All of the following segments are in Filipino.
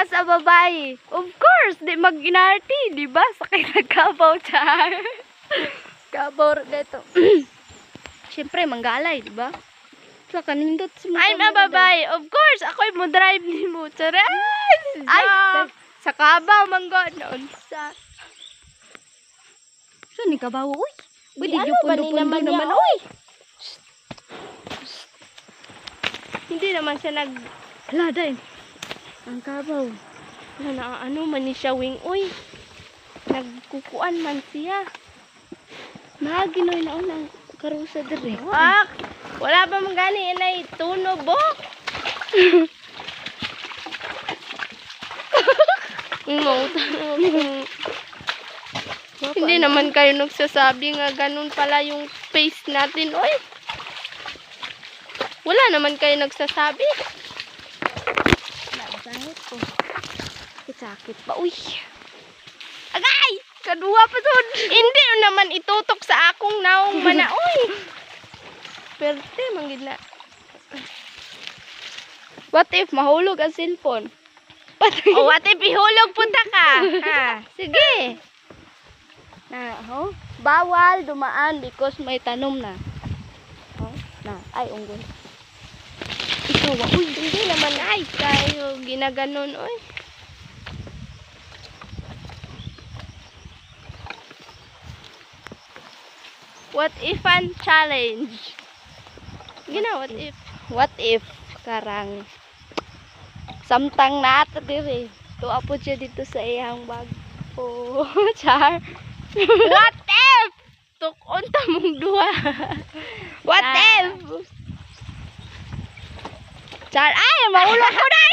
As a babae. Of course, di mag-inarty, di ba? Sakay na kabaw, char. Kabaw dito. Siyempre, manggalay, di ba? Sa kanindot si I'm a babae. Of course, ako'y mo drive ni mo. Charay! Ay, sa kabaw, mangga. Noon sa... So, ni kabaw, uy. Uy, di yung pundo-pundo naman, uy. Hindi naman siya Hala, dahil. Ang kabaw. Ano man ni siya, wing, uy. Nagkukuan man siya. Naginoy na unang karusa dire. Wala ba mong gani inay tunog bo? Hindi naman kayo nagsasabi nga ganun pala yung face natin, oy. Wala naman kayo nagsasabi. Sakit ko. Sakit pa, uy. Agay! Kadua pa doon. Hindi naman itutok sa akong naong manaoy. Perte, manggid na. What if mahulog ang cellphone? Oh, what if ihulog punta ka? Ha, sige. Bawal dumaan because may tanom na. Ay, unggoy. Ikaw, uy, hindi naman ay. Kayo, ginaganon, oy. What if an challenge? Gina, what if? What if karang samtang na ato diri. Tuwa po siya dito sa iyang bag. Oh, char. What if? Tukon ta mong duha. What if? Char, ay, maulog ko na.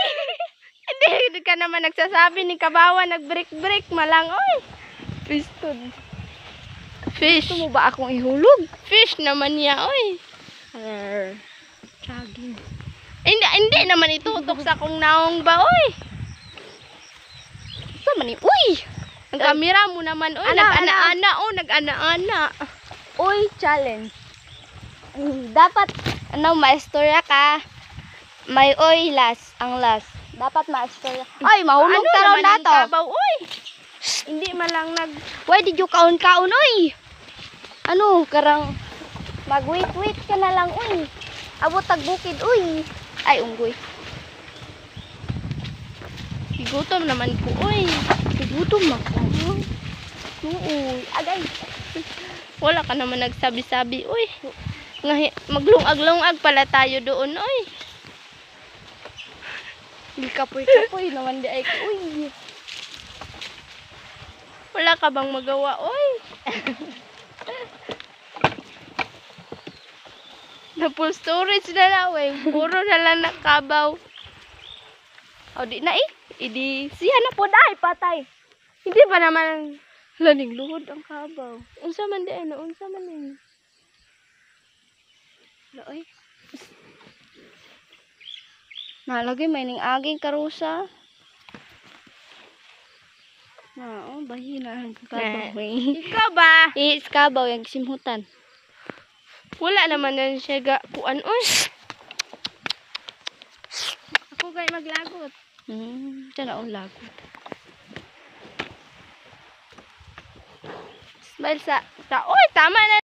Hindi ka naman nagsasabi ni Kabawa, nag-break malang, oy. Piston. Fish. Gusto mo ba akong ihulog? Fish naman niya, oy. Traging. Hindi naman itutok sa akong naong ba, oy. Saan man uy! Ang kamera mo naman, oy. Nag-ana-ana, oh. Nag-ana-ana. Uy, challenge. Dapat, maistorya ka. May oy, ang last. Dapat maistorya. Ay, mahulog ka raw na to. Uy! Hindi man lang Why did you kaon-kaon, oy? Karang mag-wait ka na lang, uy. Abot tagbukid, uy. Ay, unggoy. Igutom naman ko, uy. Igutom ako. Uy, agay. Wala ka naman nagsabi-sabi, uy. Maglungag-lungag pala tayo doon, uy. Hindi kapoy-kapoy naman di ay ko, uy. Wala ka bang magawa, uy? Na full storage na lang, eh. Puro na lang nakabaw. O, di na, eh. Idi, siya na po dahil, patay. Hindi pa naman laning luhod ang kabaw. Unsa man di, unsa man eh. Oy. Nalagay, may ning aging karusa. Bahina ang kabaw, eh. Ikaw ba? Kabaw, yung simhutan. Wala naman na siya kuan, oy. Ako gay maglagot. Diyan na ang lagot. Smile sa, oy, tama na.